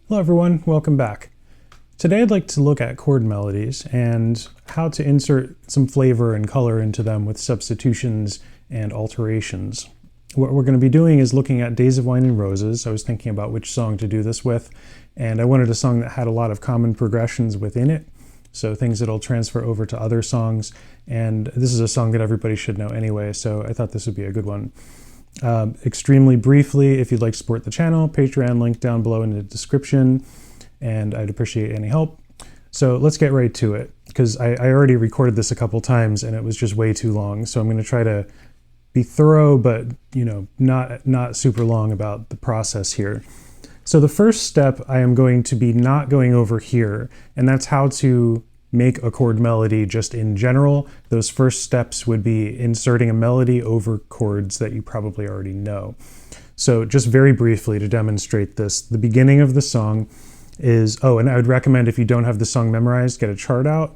Hello everyone, welcome back. Today I'd like to look at chord melodies and how to insert some flavor and color into them with substitutions and alterations. What we're going to be doing is looking at Days of Wine and Roses. I was thinking about which song to do this with, and I wanted a song that had a lot of common progressions within it, so things that'll transfer over to other songs, and this is a song that everybody should know anyway, so I thought this would be a good one. Extremely briefly, if you'd like to support the channel, Patreon link down below in the description, and I'd appreciate any help. So let's get right to it, because I already recorded this a couple times and it was just way too long, so I'm going to try to be thorough, but not super long about the process here. So the first step I am going to be not going over here, and that's how to make a chord melody just in general. Those first steps would be inserting a melody over chords that you probably already know. So just very briefly to demonstrate this, the beginning of the song is, and I would recommend if you don't have the song memorized, get a chart out.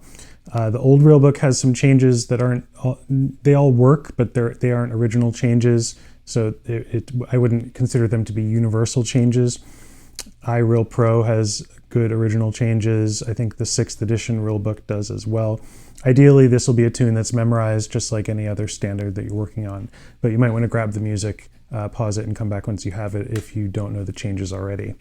The old real book has some changes that they all work, but they aren't original changes. So I wouldn't consider them to be universal changes. iReal Pro has good original changes. I think the 6th edition real book does as well. Ideally, this will be a tune that's memorized just like any other standard that you're working on, but you might want to grab the music, pause it, and come back once you have it if you don't know the changes already.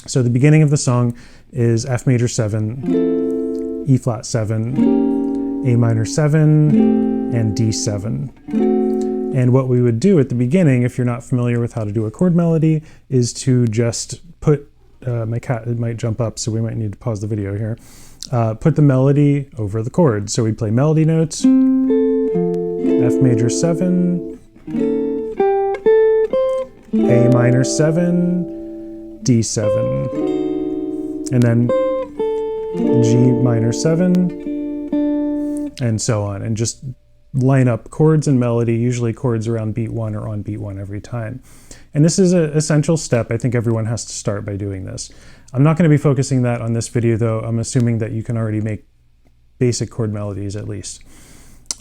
So the beginning of the song is F major 7, E flat 7, A minor 7, and D7. And what we would do at the beginning, if you're not familiar with how to do a chord melody, is to just put, my cat might jump up, so we might need to pause the video here. Put the melody over the chord. So we play melody notes, F major 7, A minor 7, D7, and then G minor 7, and so on, and just line up chords and melody, usually chords around beat 1 or on beat 1 every time. And this is an essential step. I think everyone has to start by doing this. I'm not going to be focusing that on this video though. I'm assuming that you can already make basic chord melodies at least.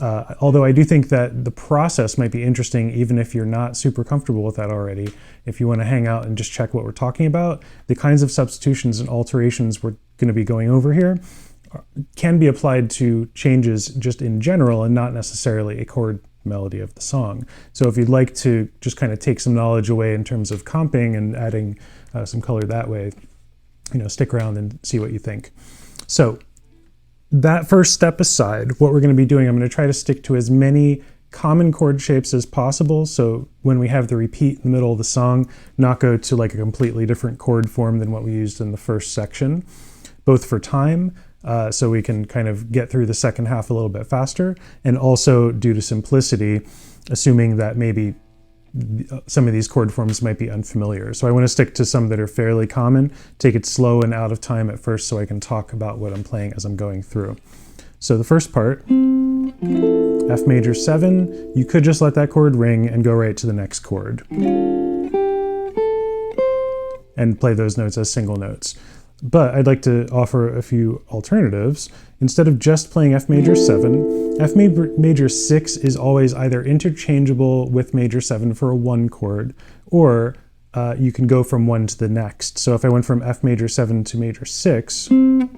Although I do think that the process might be interesting even if you're not super comfortable with that already. If you want to hang out and just check what we're talking about, the kinds of substitutions and alterations we're going to be going over here can be applied to changes just in general and not necessarily a chord melody of the song. So if you'd like to just kind of take some knowledge away in terms of comping and adding some color that way, stick around and see what you think. So that first step aside, what we're going to be doing, I'm going to try to stick to as many common chord shapes as possible. So when we have the repeat in the middle of the song, not go to like a completely different chord form than what we used in the first section, both for time, so we can kind of get through the second half a little bit faster, and also due to simplicity, assuming that maybe some of these chord forms might be unfamiliar. So I want to stick to some that are fairly common, take it slow and out of time at first so I can talk about what I'm playing as I'm going through. So the first part, F major 7, you could just let that chord ring and go right to the next chord and play those notes as single notes. But I'd like to offer a few alternatives. Instead of just playing F major 7, F major 6 is always either interchangeable with major 7 for a 1 chord, or you can go from one to the next. So if I went from F major 7 to major 6, then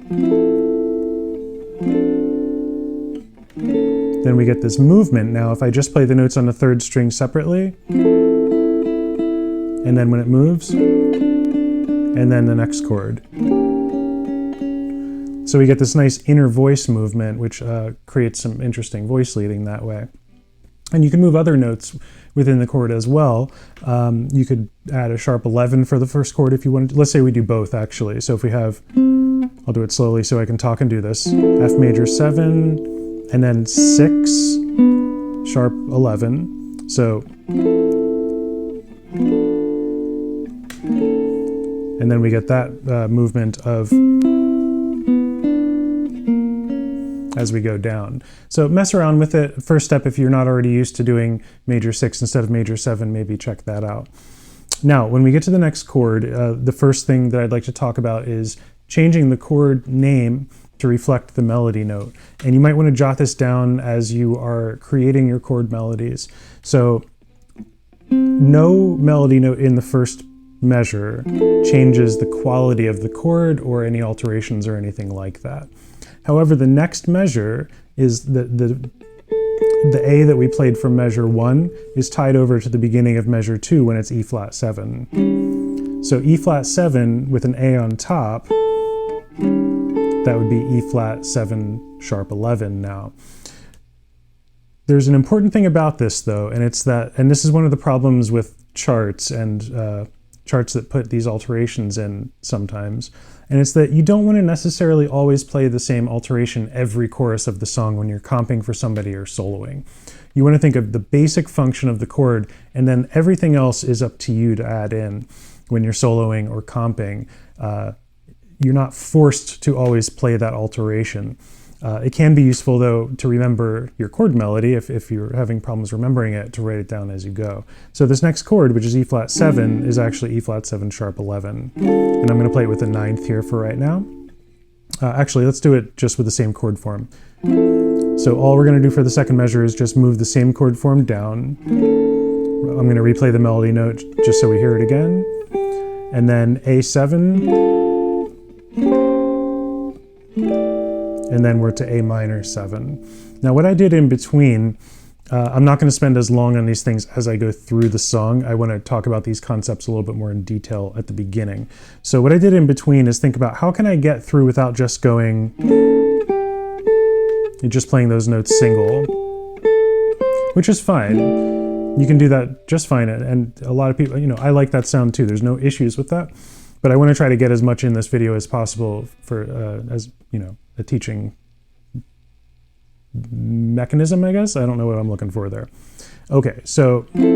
we get this movement. Now if I just play the notes on the 3rd string separately, and then when it moves, and then the next chord. So we get this nice inner voice movement, which creates some interesting voice leading that way. And you can move other notes within the chord as well. You could add a sharp 11 for the first chord if you wanted to. Let's say we do both actually. So if we have, I'll do it slowly so I can talk and do this. F major 7, and then 6, sharp 11. So, and then we get that movement of as we go down. So mess around with it. First step, if you're not already used to doing major 6 instead of major 7, maybe check that out. Now, when we get to the next chord, the first thing that I'd like to talk about is changing the chord name to reflect the melody note. And you might want to jot this down as you are creating your chord melodies. So no melody note in the first measure changes the quality of the chord or any alterations or anything like that. However, the next measure is the A that we played from measure 1 is tied over to the beginning of measure 2 when it's E flat 7. So E flat 7 with an A on top, that would be E flat 7 sharp 11 now. There's an important thing about this though, and it's that, and this is one of the problems with charts and charts that put these alterations in sometimes, and it's that you don't want to necessarily always play the same alteration every chorus of the song when you're comping for somebody or soloing. You want to think of the basic function of the chord, and then everything else is up to you to add in when you're soloing or comping. You're not forced to always play that alteration. It can be useful, though, to remember your chord melody, if you're having problems remembering it, to write it down as you go. So this next chord, which is E flat 7, is actually E flat 7 sharp 11. And I'm going to play it with the 9th here for right now. Actually, let's do it just with the same chord form. So all we're going to do for the second measure is just move the same chord form down. I'm going to replay the melody note just so we hear it again. And then A7. And then we're to A minor 7. Now what I did in between, I'm not going to spend as long on these things as I go through the song. I want to talk about these concepts a little bit more in detail at the beginning. So what I did in between is think about how can I get through without just going, and just playing those notes single, which is fine. You can do that just fine. And a lot of people, I like that sound too. There's no issues with that. But I want to try to get as much in this video as possible for, a teaching mechanism, I guess. I don't know what I'm looking for there. Okay, so this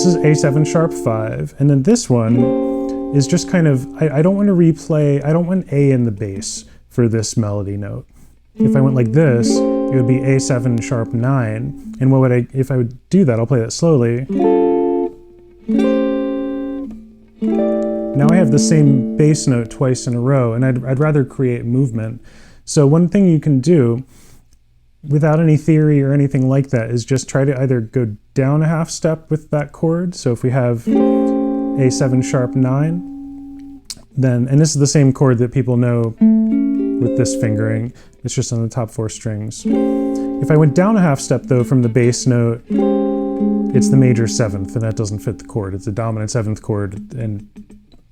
is A7 sharp 5, and then this one is just kind of, I don't want to replay, I don't want A in the bass for this melody note. If I went like this, it would be A7 sharp 9, and what would if I would do that, I'll play that slowly. Now I have the same bass note twice in a row, and I'd rather create movement. So one thing you can do, without any theory or anything like that, is just try to either go down a half step with that chord. So if we have A7 sharp 9, then, and this is the same chord that people know with this fingering, it's just on the top 4 strings. If I went down a half step though from the bass note, it's the major 7th, and that doesn't fit the chord. It's a dominant 7th chord, and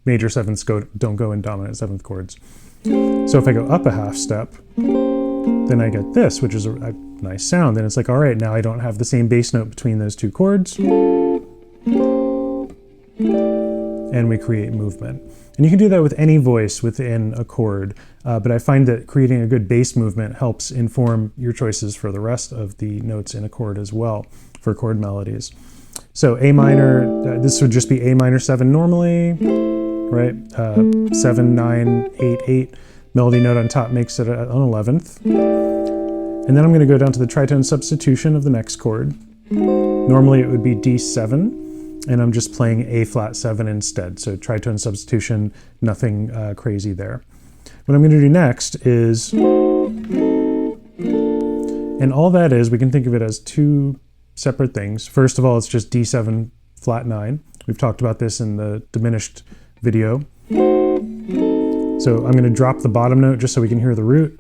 major 7ths don't go in dominant 7th chords. So if I go up a half step, then I get this, which is a nice sound. And it's like, all right, now I don't have the same bass note between those two chords. And we create movement. And you can do that with any voice within a chord, but I find that creating a good bass movement helps inform your choices for the rest of the notes in a chord as well, for chord melodies. So A minor, this would just be A minor 7 normally, right? 7, 9, 8, 8. Melody note on top makes it an 11th. And then I'm going to go down to the tritone substitution of the next chord. Normally it would be D7, and I'm just playing A flat 7 instead. So tritone substitution, nothing crazy there. What I'm going to do next is, and all that is, we can think of it as two separate things. First of all, it's just D7 flat 9. We've talked about this in the diminished video. So I'm going to drop the bottom note just so we can hear the root.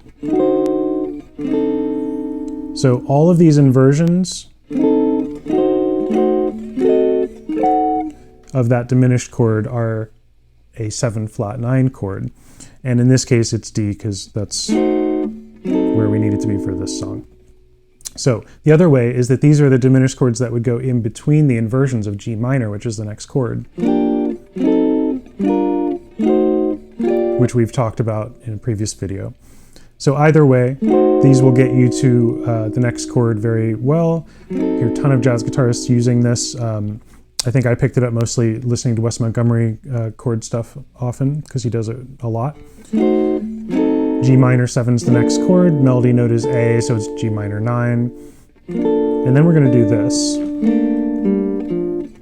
So all of these inversions of that diminished chord are a 7 flat 9 chord. And in this case, it's D because that's where we need it to be for this song. So the other way is that these are the diminished chords that would go in between the inversions of G minor, which is the next chord, which we've talked about in a previous video. So either way, these will get you to the next chord very well. I hear a ton of jazz guitarists using this. I think I picked it up mostly listening to Wes Montgomery chord stuff often, because he does it a lot. G minor 7 is the next chord, melody note is A, so it's G minor 9. And then we're going to do this.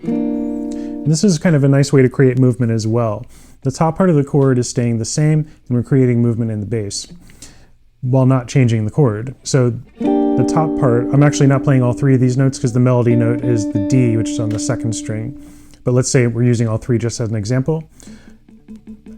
And this is kind of a nice way to create movement as well. The top part of the chord is staying the same, and we're creating movement in the bass while not changing the chord. So the top part, I'm actually not playing all three of these notes because the melody note is the D, which is on the second string. but let's say we're using all three just as an example.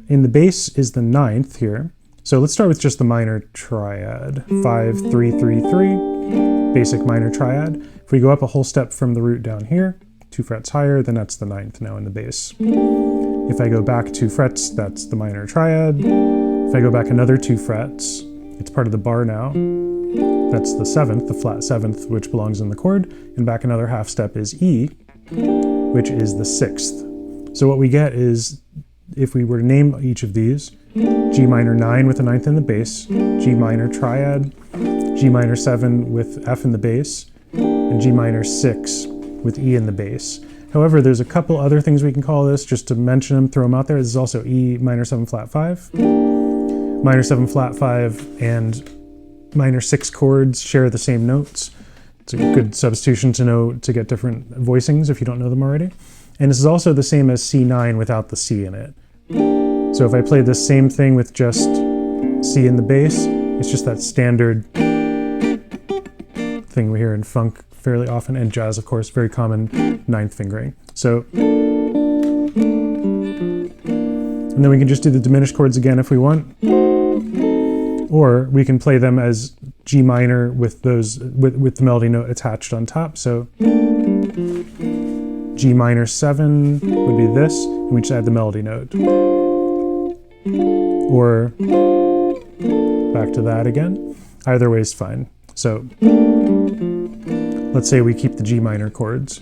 In the bass is the 9th here. So let's start with just the minor triad. 5, 3, 3, 3, basic minor triad. If we go up a whole step from the root down here, 2 frets higher, then that's the 9th now in the bass. If I go back 2 frets, that's the minor triad. If I go back another 2 frets, it's part of the bar now. That's the 7th, the flat 7th, which belongs in the chord. And back another half step is E, which is the 6th. So what we get is, if we were to name each of these, G minor 9 with the 9th in the bass, G minor triad, G minor 7 with F in the bass, and G minor 6 with E in the bass. However, there's a couple other things we can call this, just to mention them, throw them out there. This is also E minor 7 flat 5. Minor 7 flat 5 and minor 6 chords share the same notes. It's a good substitution to know to get different voicings if you don't know them already. And this is also the same as C9 without the C in it. So if I play the same thing with just C in the bass, it's just that standard thing we hear in funk fairly often, and jazz, of course, very common 9th fingering. So, and then we can just do the diminished chords again if we want. Or we can play them as G minor with those with the melody note attached on top. So G minor 7 would be this, and we just add the melody note. Or back to that again. Either way is fine. So let's say we keep the G minor chords.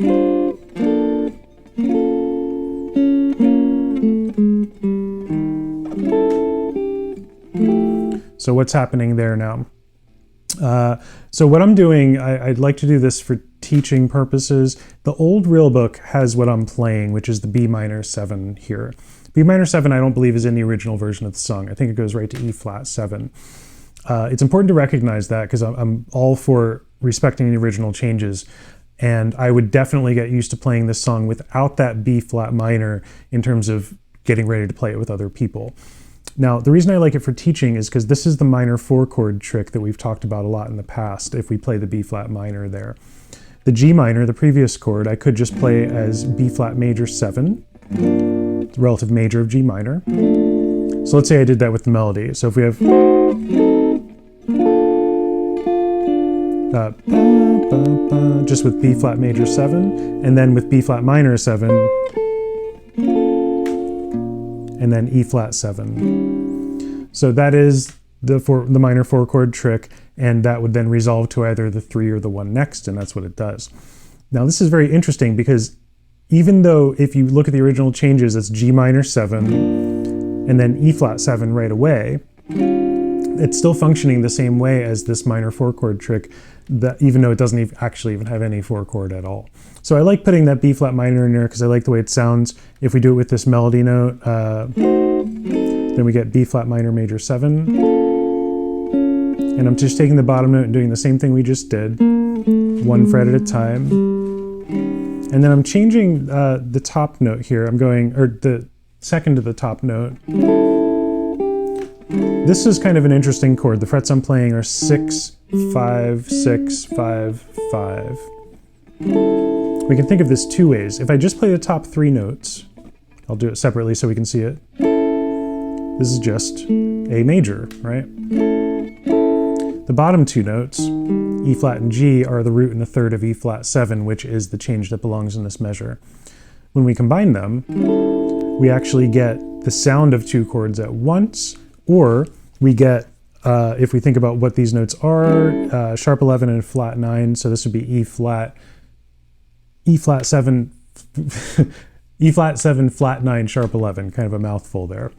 So what's happening there now? So what I'm doing, I'd like to do this for teaching purposes. The old real book has what I'm playing, which is the B minor 7 here. B minor 7 I don't believe is in the original version of the song. I think it goes right to E flat 7. It's important to recognize that because I'm all for respecting the original changes. And I would definitely get used to playing this song without that B flat minor in terms of getting ready to play it with other people. Now, the reason I like it for teaching is because this is the minor 4 chord trick that we've talked about a lot in the past if we play the B flat minor there. The G minor, the previous chord, I could just play as B flat major 7, the relative major of G minor. So let's say I did that with the melody. So if we have just with B flat major 7, and then with B flat minor 7, and then E flat 7. So that is the minor 4 chord trick, and that would then resolve to either the 3 or the 1 next, and that's what it does. Now this is very interesting because even though if you look at the original changes, it's G minor 7 and then E flat 7 right away, it's still functioning the same way as this minor 4 chord trick, that even though it doesn't actually even have any 4 chord at all. So I like putting that B flat minor in there because I like the way it sounds. If we do it with this melody note, then we get B flat minor major 7. And I'm just taking the bottom note and doing the same thing we just did, 1 fret at a time. And then I'm changing the top note here. I'm going, or the second to the top note. This is kind of an interesting chord. The frets I'm playing are 6, 5, 6, 5, 5. We can think of this 2 ways. If I just play the top 3 notes, I'll do it separately so we can see it. This is just A major, right? The bottom 2 notes, E flat and G, are the root and a third of E flat 7, which is the change that belongs in this measure. When we combine them, we actually get the sound of 2 chords at once, or we get, if we think about what these notes are, sharp 11 and flat 9, so this would be E flat 7, E flat 7, flat 9, sharp 11, kind of a mouthful there.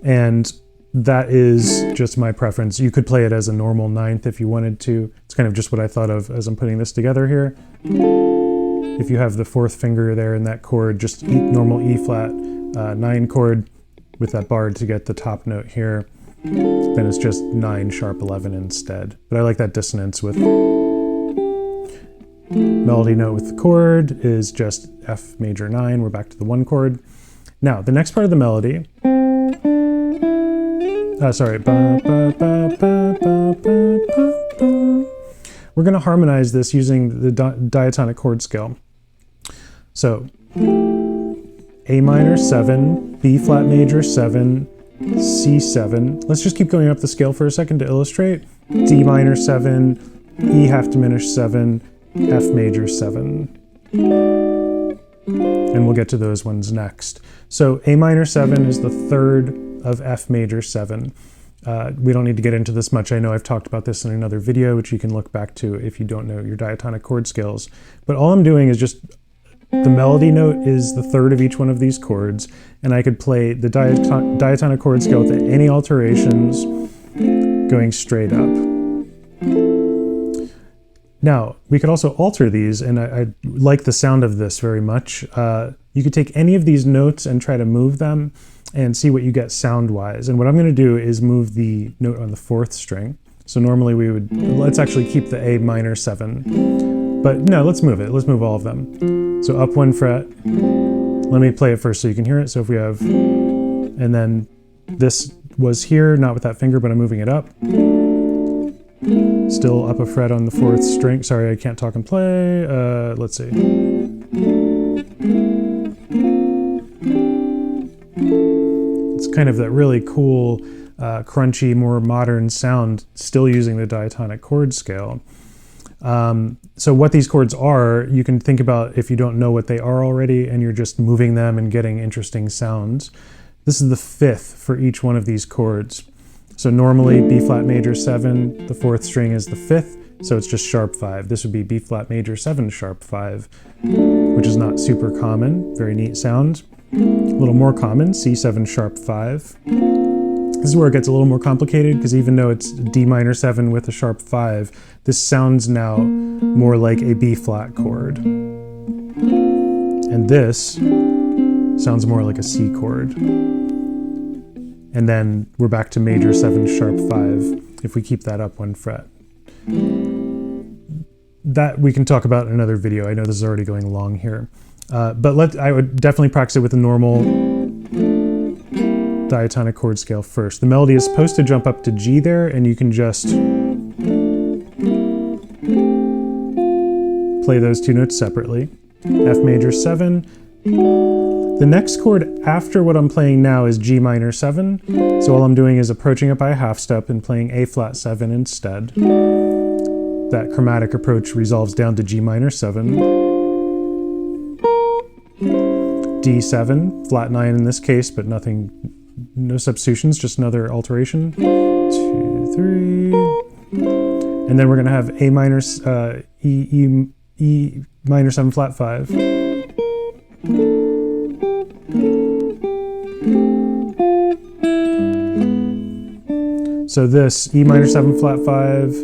And that is just my preference. You could play it as a normal 9th if you wanted to. It's kind of just what I thought of as I'm putting this together here. If you have the 4th finger there in that chord, just normal E flat 9 chord with that bar to get the top note here, then it's just 9 sharp 11 instead. But I like that dissonance with melody note with the chord is just F major 9. We're back to the 1 chord. Now, the next part of the melody, we're going to harmonize this using the diatonic chord scale. So A minor 7, B flat major 7, C7. Let's just keep going up the scale for a second to illustrate. D minor 7, E half diminished 7, F major 7. And we'll get to those ones next. So A minor 7 is the third of F major 7. We don't need to get into this much. I know I've talked about this in another video, which you can look back to if you don't know your diatonic chord scales. But all I'm doing is just, the melody note is the third of each one of these chords, and I could play the diatonic chord scale with any alterations going straight up. Now, we could also alter these, and I like the sound of this very much. You could take any of these notes and try to move them and see what you get sound-wise. And what I'm going to do is move the note on the 4th string. So normally we would, let's actually keep the A minor 7. But no, let's move it. Let's move all of them. So up 1 fret. Let me play it first so you can hear it. So if we have, and then this was here, not with that finger, but I'm moving it up. Still up a fret on the 4th string. Sorry, I can't talk and play. Let's see. It's kind of that really cool, crunchy, more modern sound, still using the diatonic chord scale. So what these chords are, you can think about if you don't know what they are already and you're just moving them and getting interesting sounds. This is the 5th for each one of these chords. So normally B flat major 7, the 4th string is the 5th, so it's just sharp 5. This would be B flat major 7 sharp 5, which is not super common, very neat sound. A little more common, C7 sharp 5. This is where it gets a little more complicated, because even though it's D minor 7 with a sharp 5, this sounds now more like a B flat chord. And this sounds more like a C chord. And then we're back to major 7 sharp 5 if we keep that up 1 fret. That we can talk about in another video. I know this is already going long here. But I would definitely practice it with a normal diatonic chord scale first. The melody is supposed to jump up to G there, and you can just play those two notes separately. F major 7. The next chord after what I'm playing now is G minor 7. So all I'm doing is approaching it by a half step and playing A flat 7 instead. That chromatic approach resolves down to G minor 7. D7, flat 9 in this case, but nothing, no substitutions, just another alteration. 2, 3. And then we're going to have A minor, E minor 7 flat 5. So this E minor 7 flat 5,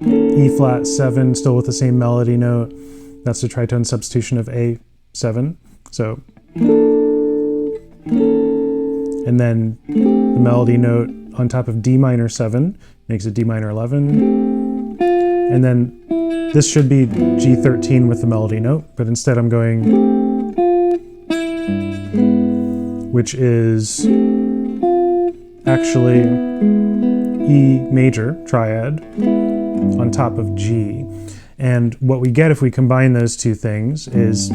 E flat 7, still with the same melody note. That's the tritone substitution of A7. So, and then the melody note on top of D minor 7 makes it D minor 11. And then this should be G13 with the melody note, but instead I'm going, which is actually E major triad on top of G. And what we get if we combine those two things is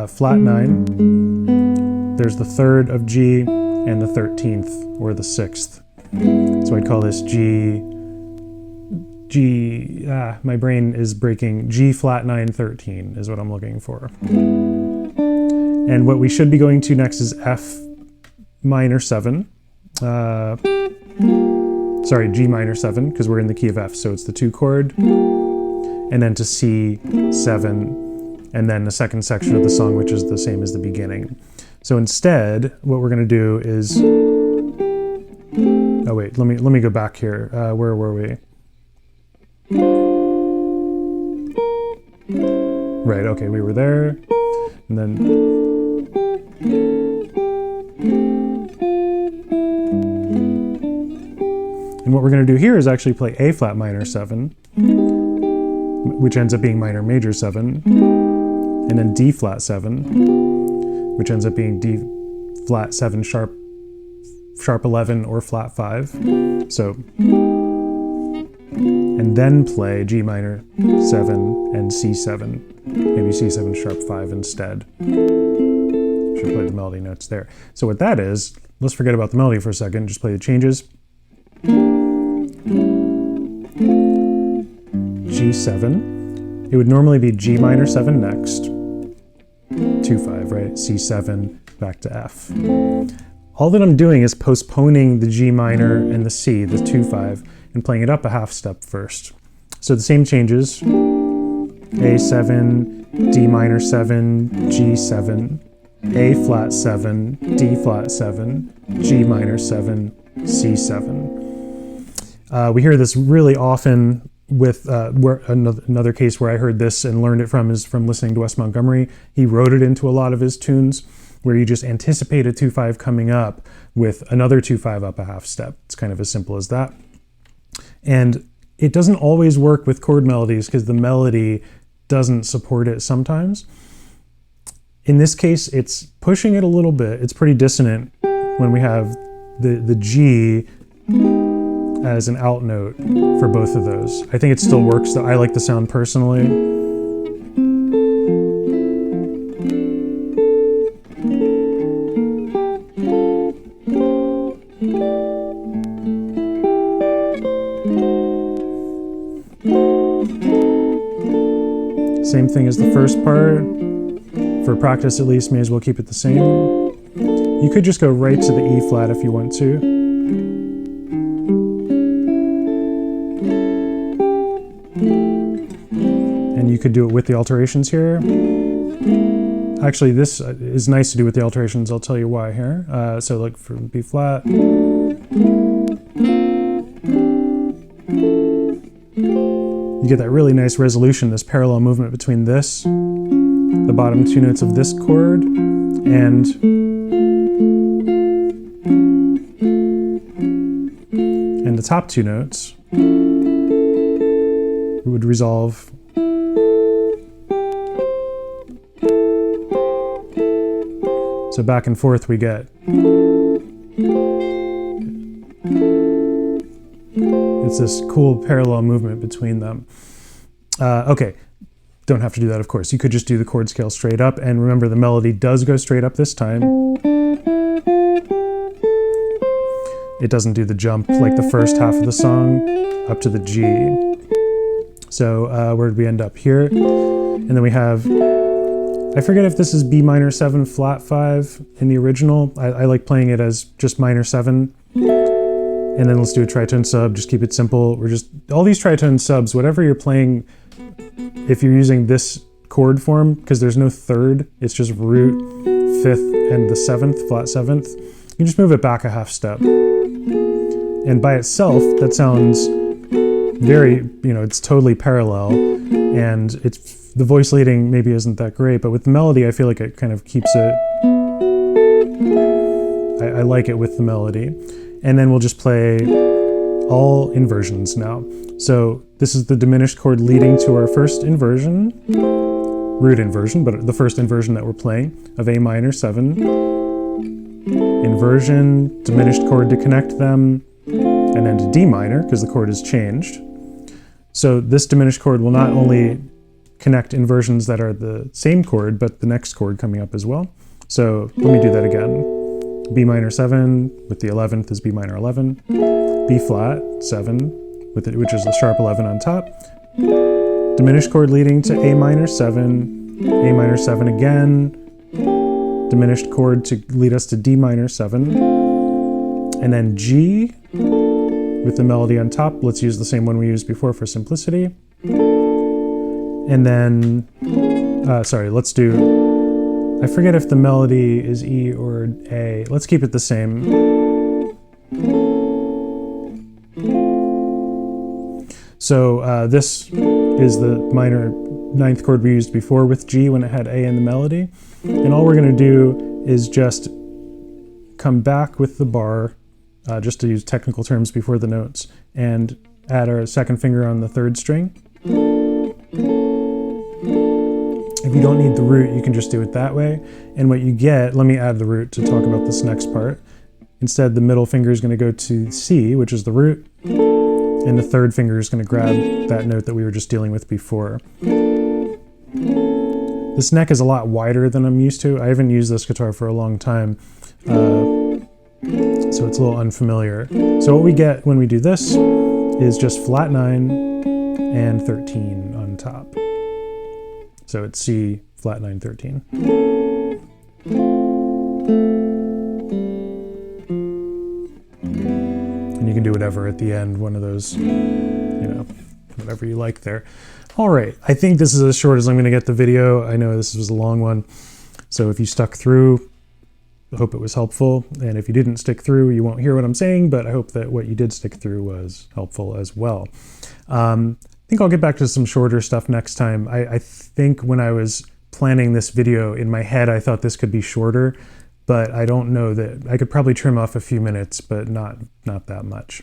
flat 9, there's the 3rd of G, and the 13th, or the 6th. So I'd call this my brain is breaking, G flat 9 13 is what I'm looking for. And what we should be going to next is F minor 7. Sorry, G minor 7, because we're in the key of F, so it's the 2 chord. And then to C7, and then the second section of the song, which is the same as the beginning. So instead, what we're going to do is, oh wait, let me go back here. Where were we? Right, okay, we were there, and then and what we're going to do here is actually play A flat minor 7, which ends up being minor major 7, and then D flat 7, which ends up being D flat 7 sharp 11 or flat 5. So, and then play G minor 7 and C7, maybe C7 sharp 5 instead. should play the melody notes there. So what that is, let's forget about the melody for a second, just play the changes. G7. It would normally be G minor 7 next. 2-5, right? C7, back to F. All that I'm doing is postponing the G minor and the C, the 2-5, and playing it up a half step first. So the same changes, A7, D minor 7, G7, A flat 7, D flat 7, G minor 7, C7. We hear this really often with another case where I heard this and learned it from is from listening to Wes Montgomery. He wrote it into a lot of his tunes where you just anticipate a 2-5 coming up with another 2-5 up a half step. It's kind of as simple as that. And it doesn't always work with chord melodies because the melody doesn't support it sometimes. In this case, it's pushing it a little bit. It's pretty dissonant when we have the G as an out note for both of those. I think it still works. I like the sound personally. Same thing as the first part. For practice at least, may as well keep it the same. You could just go right to the E flat if you want to. And you could do it with the alterations here. Actually, this is nice to do with the alterations. I'll tell you why here. So look for B flat. You get that really nice resolution, this parallel movement between this, the bottom two notes of this chord, and the top two notes. It would resolve. So back and forth we get. It's this cool parallel movement between them. Okay, don't have to do that, of course. You could just do the chord scale straight up, and remember the melody does go straight up this time. It doesn't do the jump like the first half of the song up to the G. So where did we end up here? And then we have, I forget if this is B minor 7 flat 5 in the original. I like playing it as just minor 7. And then let's do a tritone sub, just keep it simple. All these tritone subs, whatever you're playing, if you're using this chord form, because there's no third, it's just root, 5th, and the 7th, flat 7th, you just move it back a half step. And by itself, that sounds very, it's totally parallel, and the voice leading maybe isn't that great, but with the melody, I feel like it kind of keeps it, I like it with the melody. And then we'll just play all inversions now. So this is the diminished chord leading to our first inversion, root inversion, but the first inversion that we're playing of A minor 7. Inversion, diminished chord to connect them, and then to D minor, because the chord has changed. So this diminished chord will not only connect inversions that are the same chord, but the next chord coming up as well. So let me do that again. B minor 7 with the 11th is B minor 11, B flat 7 with it, which is the sharp 11 on top, diminished chord leading to A minor 7, A minor 7 again, diminished chord to lead us to D minor 7, and then G with the melody on top. Let's use the same one we used before for simplicity. And then, let's do, I forget if the melody is E or A. Let's keep it the same. So this is the minor 9th chord we used before with G when it had A in the melody. And all we're going to do is just come back with the bar, just to use technical terms before the notes, and add our second finger on the 3rd string. If you don't need the root, you can just do it that way. And what you get, let me add the root to talk about this next part. Instead, the middle finger is going to go to C, which is the root, and the 3rd finger is going to grab that note that we were just dealing with before. This neck is a lot wider than I'm used to. I haven't used this guitar for a long time, so it's a little unfamiliar. So what we get when we do this is just flat 9 and 13 on top. So it's C, flat 9, 13. And you can do whatever at the end, one of those, you know, whatever you like there. All right, I think this is as short as I'm going to get the video. I know this was a long one, so if you stuck through, I hope it was helpful. And if you didn't stick through, you won't hear what I'm saying, but I hope that what you did stick through was helpful as well. I think I'll get back to some shorter stuff next time. I think when I was planning this video in my head, I thought this could be shorter, but I don't know that. I could probably trim off a few minutes, but not that much.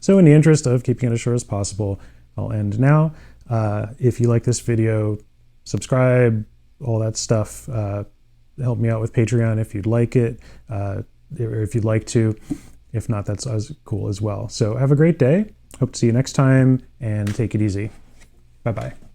So in the interest of keeping it as short as possible, I'll end now. If you like this video, subscribe, all that stuff. Help me out with Patreon if you'd like it, or if you'd like to. If not, that's as cool as well. So have a great day. Hope to see you next time, and take it easy. Bye-bye.